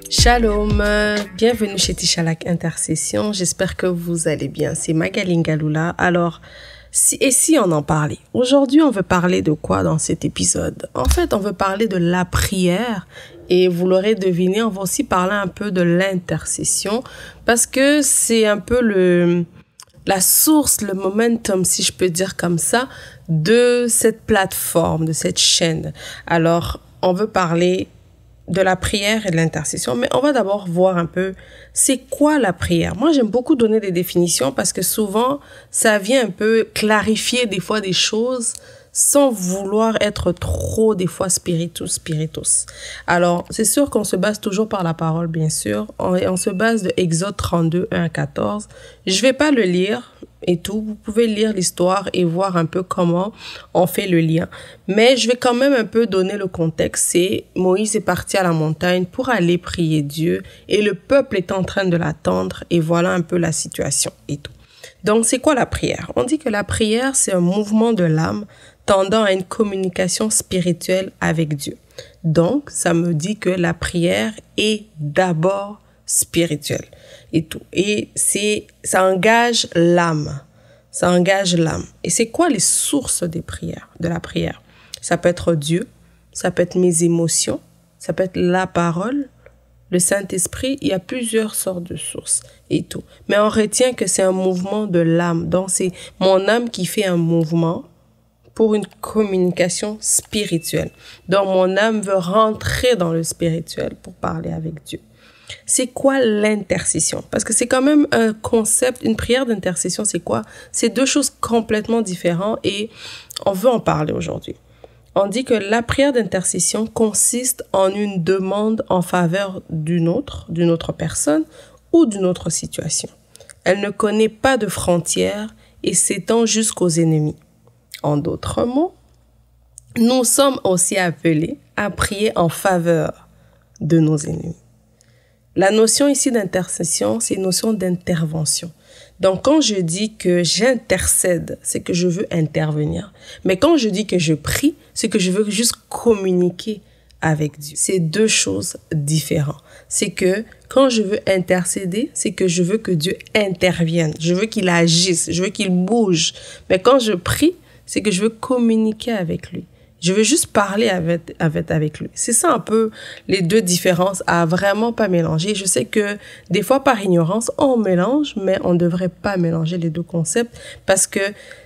Shalom, bienvenue chez Tichalak Intercession, j'espère que vous allez bien, c'est Magali Ngaloula. Alors, si on en parlait, aujourd'hui on veut parler de quoi dans cet épisode? En fait, on veut parler de la prière et vous l'aurez deviné, on va aussi parler un peu de l'intercession parce que c'est un peu la source, le momentum, si je peux dire comme ça, de cette plateforme, de cette chaîne. Alors, on veut parler de la prière et de l'intercession, mais on va d'abord voir un peu c'est quoi la prière. Moi, j'aime beaucoup donner des définitions parce que souvent, ça vient un peu clarifier des fois des choses sans vouloir être trop, des fois, spiritus. Alors, c'est sûr qu'on se base toujours par la parole, bien sûr. On se base de Exode 32, 1 à 14. Je vais pas le lire et tout. Vous pouvez lire l'histoire et voir un peu comment on fait le lien. Mais je vais quand même un peu donner le contexte. C'est Moïse est parti à la montagne pour aller prier Dieu et le peuple est en train de l'attendre et voilà un peu la situation et tout. Donc, c'est quoi la prière? On dit que la prière, c'est un mouvement de l'âme tendant à une communication spirituelle avec Dieu. Donc, ça me dit que la prière est d'abord spirituelle et tout. Et ça engage l'âme. Ça engage l'âme. Et c'est quoi les sources des prières, de la prière? Ça peut être Dieu, ça peut être mes émotions, ça peut être la parole, le Saint-Esprit, il y a plusieurs sortes de sources et tout. Mais on retient que c'est un mouvement de l'âme. Donc, c'est mon âme qui fait un mouvement pour une communication spirituelle. Donc, mon âme veut rentrer dans le spirituel pour parler avec Dieu. C'est quoi l'intercession? Parce que c'est quand même un concept, une prière d'intercession, c'est quoi? C'est deux choses complètement différentes et on veut en parler aujourd'hui. On dit que la prière d'intercession consiste en une demande en faveur d'une autre personne ou d'une autre situation. Elle ne connaît pas de frontières et s'étend jusqu'aux ennemis. En d'autres mots, nous sommes aussi appelés à prier en faveur de nos ennemis. La notion ici d'intercession, c'est une notion d'intervention. Donc, quand je dis que j'intercède, c'est que je veux intervenir. Mais quand je dis que je prie, c'est que je veux juste communiquer avec Dieu. C'est deux choses différentes. C'est que quand je veux intercéder, c'est que je veux que Dieu intervienne. Je veux qu'il agisse, je veux qu'il bouge. Mais quand je prie, c'est que je veux communiquer avec lui. Je veux juste parler avec lui. C'est ça un peu les deux différences à vraiment pas mélanger. Je sais que des fois par ignorance, on mélange, mais on ne devrait pas mélanger les deux concepts parce que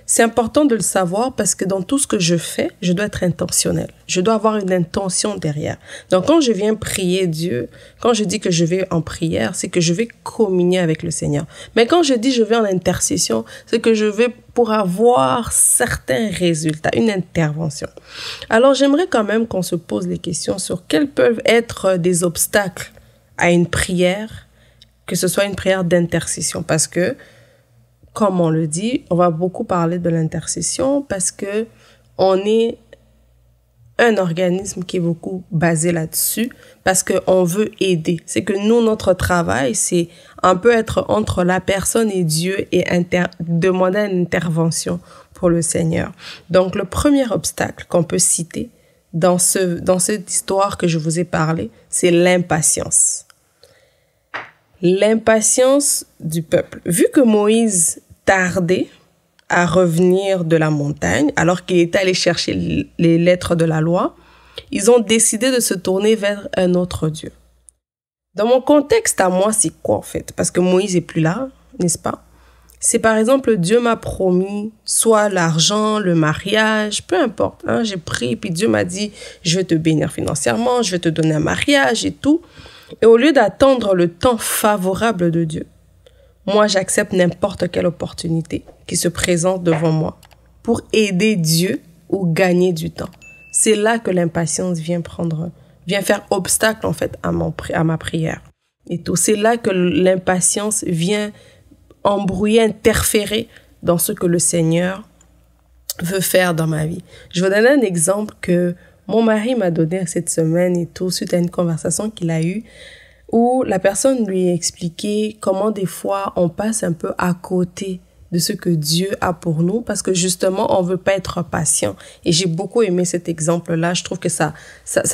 c'est important de le savoir parce que dans tout ce que je fais, je dois être intentionnel. Je dois avoir une intention derrière. Donc quand je viens prier Dieu, quand je dis que je vais en prière, c'est que je vais communier avec le Seigneur. Mais quand je dis je vais en intercession, c'est que je vais pour avoir certains résultats, une intervention. Alors, j'aimerais quand même qu'on se pose des questions sur quels peuvent être des obstacles à une prière, que ce soit une prière d'intercession. Parce que, comme on le dit, on va beaucoup parler de l'intercession parce que on est un organisme qui est beaucoup basé là-dessus parce qu'on veut aider. C'est que nous, notre travail, c'est un peu être entre la personne et Dieu et demander une intervention pour le Seigneur. Donc, le premier obstacle qu'on peut citer dans cette histoire que je vous ai parlé, c'est l'impatience. L'impatience du peuple. Vu que Moïse tardait à revenir de la montagne, alors qu'il était allé chercher les lettres de la loi, ils ont décidé de se tourner vers un autre Dieu. Dans mon contexte à moi, c'est quoi en fait? Parce que Moïse est plus là, n'est-ce pas? C'est par exemple, Dieu m'a promis soit l'argent, le mariage, peu importe. Hein, j'ai prié, puis Dieu m'a dit, je vais te bénir financièrement, je vais te donner un mariage et tout. Et au lieu d'attendre le temps favorable de Dieu, moi, j'accepte n'importe quelle opportunité qui se présente devant moi pour aider Dieu ou gagner du temps. C'est là que l'impatience vient faire obstacle en fait à ma prière. Et tout, c'est là que l'impatience vient embrouiller, interférer dans ce que le Seigneur veut faire dans ma vie. Je vais donner un exemple que mon mari m'a donné cette semaine et tout, suite à une conversation qu'il a eue, où la personne lui a expliqué comment des fois on passe un peu à côté de ce que Dieu a pour nous parce que justement, on veut pas être patient. Et j'ai beaucoup aimé cet exemple-là. Je trouve que ça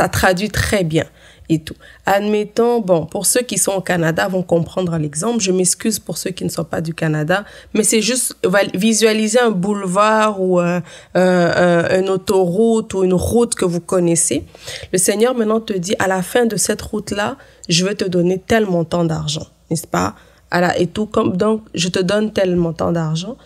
traduit très bien et tout. Admettons, bon, pour ceux qui sont au Canada vont comprendre l'exemple. Je m'excuse pour ceux qui ne sont pas du Canada, mais c'est juste visualiser un boulevard ou une autoroute ou une route que vous connaissez. Le Seigneur maintenant te dit, à la fin de cette route-là, je vais te donner tel montant d'argent, n'est-ce pas? Et tout, donc, je te donne tel montant d'argent.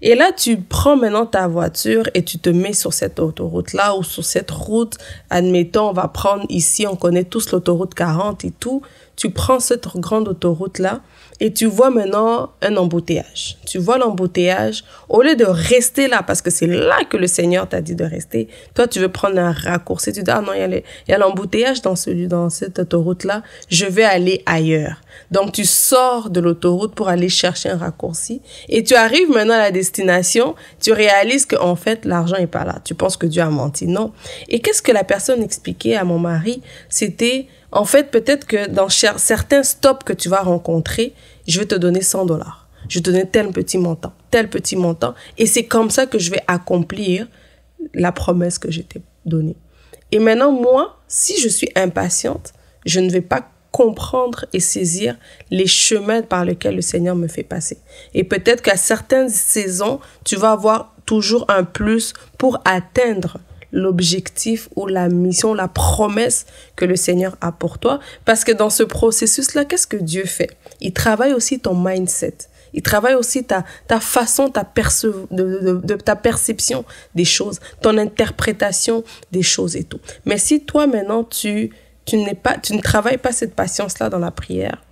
Et là, tu prends maintenant ta voiture et tu te mets sur cette autoroute-là ou sur cette route. Admettons, on va prendre ici, on connaît tous l'autoroute 40 et tout. Tu prends cette grande autoroute-là et tu vois maintenant un embouteillage. Tu vois l'embouteillage, au lieu de rester là, parce que c'est là que le Seigneur t'a dit de rester, toi, tu veux prendre un raccourci. Tu dis, ah non, il y a l'embouteillage dans cette autoroute-là, je vais aller ailleurs. Donc, tu sors de l'autoroute pour aller chercher un raccourci et tu arrives maintenant à la destination, tu réalises qu'en fait, l'argent n'est pas là. Tu penses que Dieu a menti. Non. Et qu'est-ce que la personne expliquait à mon mari? C'était, en fait, peut-être que dans certains stops que tu vas rencontrer, je vais te donner $100. Je vais te donner tel petit montant. Et c'est comme ça que je vais accomplir la promesse que je t'ai donnée. Et maintenant, moi, si je suis impatiente, je ne vais pas comprendre et saisir les chemins par lesquels le Seigneur me fait passer. Et peut-être qu'à certaines saisons, tu vas avoir toujours un plus pour atteindre l'objectif ou la mission, la promesse que le Seigneur a pour toi. Parce que dans ce processus-là, qu'est-ce que Dieu fait? Il travaille aussi ton mindset. Il travaille aussi ta façon, ta perception des choses, ton interprétation des choses et tout. Mais si toi, maintenant, tu ne travailles pas cette patience-là dans la prière,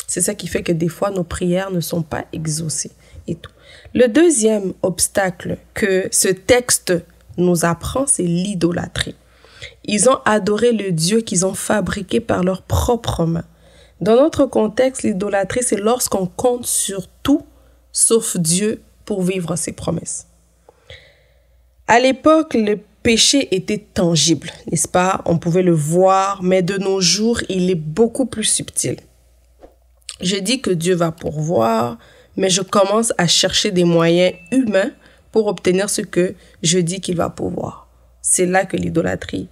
c'est ça qui fait que des fois, nos prières ne sont pas exaucées et tout. Le deuxième obstacle que ce texte nous apprend, c'est l'idolâtrie. Ils ont adoré le Dieu qu'ils ont fabriqué par leurs propres mains. Dans notre contexte, l'idolâtrie, c'est lorsqu'on compte sur tout sauf Dieu pour vivre ses promesses. À l'époque, le péché était tangible, n'est-ce pas? On pouvait le voir, mais de nos jours, il est beaucoup plus subtil. Je dis que Dieu va pourvoir, mais je commence à chercher des moyens humains pour obtenir ce que je dis qu'il va pourvoir. C'est là que l'idolâtrie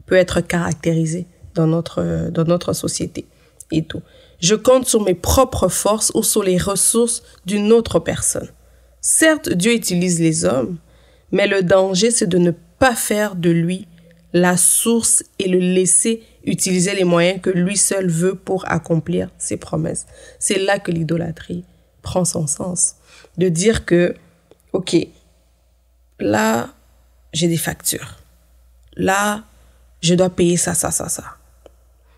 peut être caractérisée dans notre société et tout. Je compte sur mes propres forces ou sur les ressources d'une autre personne. Certes, Dieu utilise les hommes, mais le danger, c'est de ne pas faire de lui la source et le laisser utiliser les moyens que lui seul veut pour accomplir ses promesses. C'est là que l'idolâtrie prend son sens. De dire que, OK, là, j'ai des factures. Là, je dois payer ça.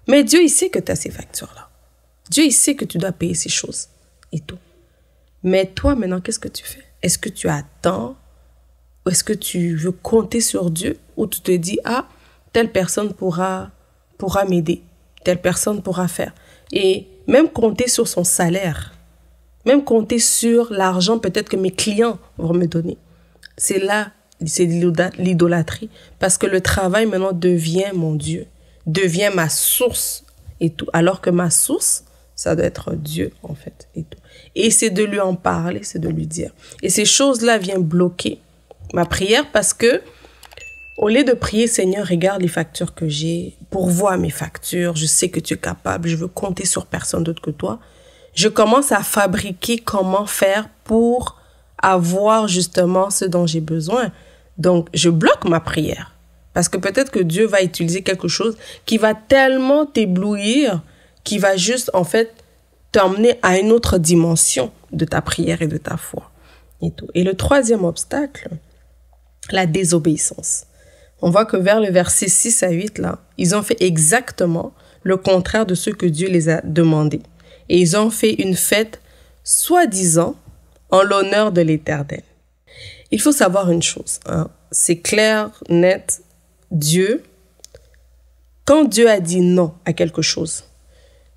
Mais Dieu, il sait que tu as ces factures-là. Dieu, il sait que tu dois payer ces choses et tout. Mais toi, maintenant, qu'est-ce que tu fais? Est-ce que tu attends? Ou est-ce que tu veux compter sur Dieu? Ou tu te dis, ah, telle personne pourra m'aider. Telle personne pourra faire. Et même compter sur son salaire. Même compter sur l'argent peut-être que mes clients vont me donner. C'est là, c'est l'idolâtrie. Parce que le travail maintenant devient mon Dieu. Devient ma source et tout. Alors que ma source, ça doit être Dieu en fait et tout. Et c'est de lui en parler, c'est de lui dire. Et ces choses-là viennent bloquer ma prière parce que au lieu de prier, Seigneur, regarde les factures que j'ai, pourvois mes factures, je sais que tu es capable, je veux compter sur personne d'autre que toi. Je commence à fabriquer comment faire pour avoir justement ce dont j'ai besoin. Donc, je bloque ma prière. Parce que peut-être que Dieu va utiliser quelque chose qui va tellement t'éblouir, qui va juste, en fait, t'emmener à une autre dimension de ta prière et de ta foi. Et tout. Et le troisième obstacle, la désobéissance. On voit que vers le verset 6 à 8, là, ils ont fait exactement le contraire de ce que Dieu les a demandé. Et ils ont fait une fête, soi-disant, en l'honneur de l'Éternel. Il faut savoir une chose, hein. C'est clair, net, Dieu, quand Dieu a dit non à quelque chose,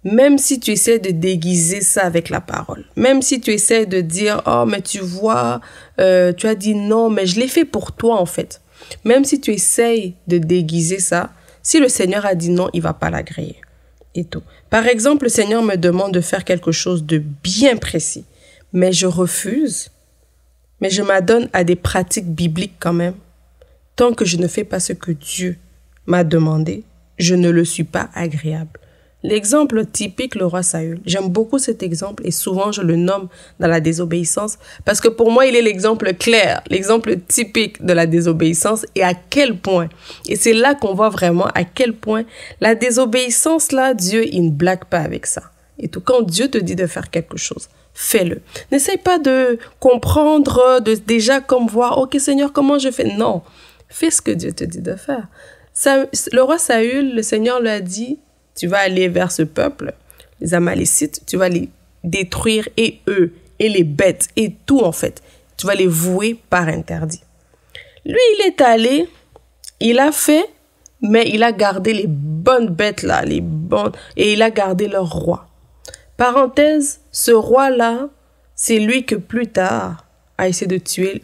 même si tu essaies de déguiser ça avec la parole, même si tu essaies de dire, oh, mais tu vois, tu as dit non, mais je l'ai fait pour toi, en fait. Même si tu essaies de déguiser ça, si le Seigneur a dit non, il va pas l'agréer. Et tout. Par exemple, le Seigneur me demande de faire quelque chose de bien précis, mais je refuse. mais je m'adonne à des pratiques bibliques quand même. Tant que je ne fais pas ce que Dieu m'a demandé, je ne le suis pas agréable. L'exemple typique, le roi Saül. J'aime beaucoup cet exemple et souvent je le nomme dans la désobéissance parce que pour moi, il est l'exemple clair, l'exemple typique de la désobéissance et à quel point. Et c'est là qu'on voit vraiment à quel point la désobéissance, là, Dieu, il ne blague pas avec ça. Et tout, quand Dieu te dit de faire quelque chose, fais-le. N'essaye pas de comprendre, de déjà comme voir, ok Seigneur, comment je fais? Non, fais ce que Dieu te dit de faire. Le roi Saül, le Seigneur lui a dit, tu vas aller vers ce peuple, les Amalécites, tu vas les détruire et eux, et les bêtes, et tout en fait. Tu vas les vouer par interdit. Lui, il est allé, il a fait, mais il a gardé les bonnes bêtes là, et il a gardé leur roi. Parenthèse, ce roi-là, c'est lui que plus tard a essayé de tuer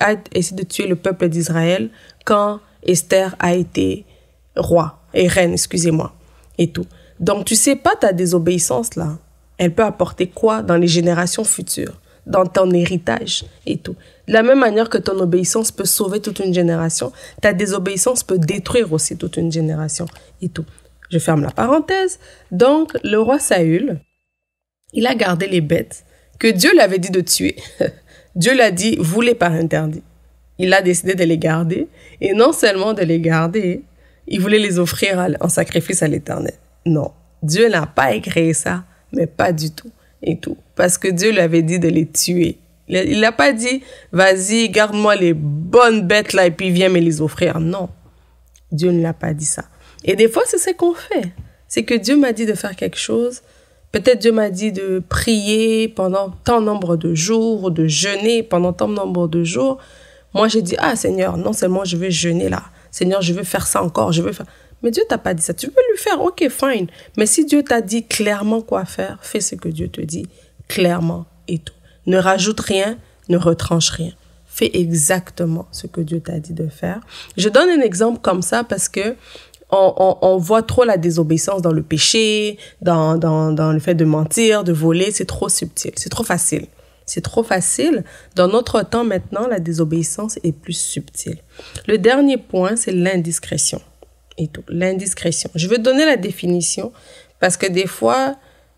le peuple d'Israël quand Esther a été roi et reine, excusez-moi, et tout. Donc, tu sais pas ta désobéissance là, elle peut apporter quoi dans les générations futures, dans ton héritage et tout. De la même manière que ton obéissance peut sauver toute une génération, ta désobéissance peut détruire aussi toute une génération et tout. Je ferme la parenthèse. Donc, le roi Saül, il a gardé les bêtes que Dieu lui avait dit de tuer. Dieu l'a dit, voulez par interdit. Il a décidé de les garder et non seulement de les garder, il voulait les offrir en sacrifice à l'Éternel. Non, Dieu n'a pas agréé ça, mais pas du tout et tout. Parce que Dieu lui avait dit de les tuer. Il n'a pas dit, vas-y, garde-moi les bonnes bêtes là et puis viens me les offrir. Non, Dieu ne l'a pas dit ça. Et des fois, c'est ce qu'on fait. C'est que Dieu m'a dit de faire quelque chose. Peut-être Dieu m'a dit de prier pendant tant nombre de jours, ou de jeûner pendant tant nombre de jours. Moi, j'ai dit, ah Seigneur, non seulement je veux jeûner là. Seigneur, je veux faire ça encore, je veux faire... Mais Dieu t'a pas dit ça. Tu veux lui faire, ok, fine. Mais si Dieu t'a dit clairement quoi faire, fais ce que Dieu te dit clairement et tout. Ne rajoute rien, ne retranche rien. Fais exactement ce que Dieu t'a dit de faire. Je donne un exemple comme ça parce que on voit trop la désobéissance dans le péché, dans le fait de mentir, de voler. C'est trop subtil, c'est trop facile. C'est trop facile. Dans notre temps maintenant, la désobéissance est plus subtile. Le dernier point, c'est l'indiscrétion. Et tout, l'indiscrétion. Je vais donner la définition parce que des fois,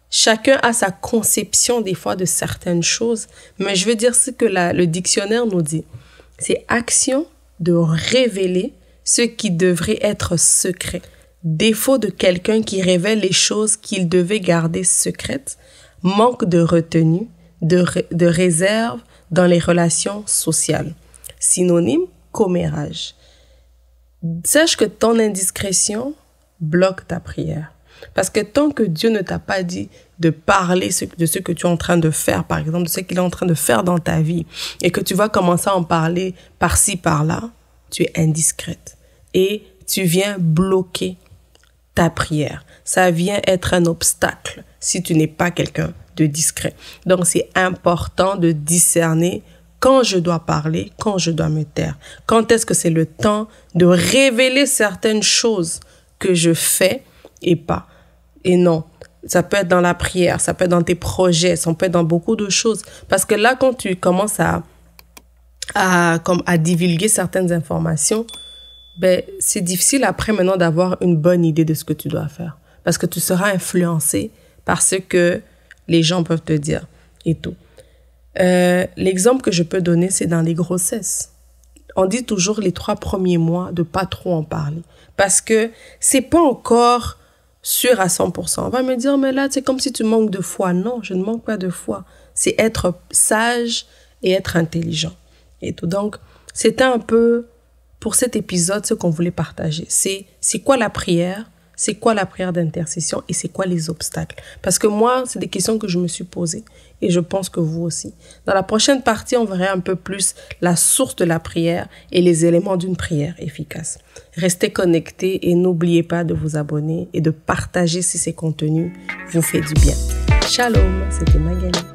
chacun a sa conception des fois de certaines choses, mais je veux dire ce que le dictionnaire nous dit. C'est action de révéler ce qui devrait être secret. Défaut de quelqu'un qui révèle les choses qu'il devait garder secrètes, manque de retenue, de réserve dans les relations sociales. Synonyme, commérage. Sache que ton indiscrétion bloque ta prière. Parce que tant que Dieu ne t'a pas dit de parler de ce que tu es en train de faire, par exemple, de ce qu'il est en train de faire dans ta vie, et que tu vas commencer à en parler par-ci, par-là, tu es indiscrète. Et tu viens bloquer ta prière. Ça vient être un obstacle si tu n'es pas quelqu'un de discret. Donc, c'est important de discerner quand je dois parler, quand je dois me taire. Quand est-ce que c'est le temps de révéler certaines choses que je fais et pas. Et non, ça peut être dans la prière, ça peut être dans tes projets, ça peut être dans beaucoup de choses. Parce que là, quand tu commences à divulguer certaines informations, ben, c'est difficile après maintenant d'avoir une bonne idée de ce que tu dois faire. Parce que tu seras influencé par ce que les gens peuvent te dire et tout. L'exemple que je peux donner, c'est dans les grossesses. On dit toujours les 3 premiers mois de pas trop en parler. Parce que c'est pas encore sûr à 100%. On va me dire, mais là, c'est comme si tu manques de foi. Non, je ne manque pas de foi. C'est être sage et être intelligent. Et tout. Donc, c'était un peu, pour cet épisode, ce qu'on voulait partager. C'est quoi la prière? C'est quoi la prière d'intercession et c'est quoi les obstacles? Parce que moi, c'est des questions que je me suis posées et je pense que vous aussi. Dans la prochaine partie, on verra un peu plus la source de la prière et les éléments d'une prière efficace. Restez connectés et n'oubliez pas de vous abonner et de partager si ces contenus vous font du bien. Shalom, c'était Magali.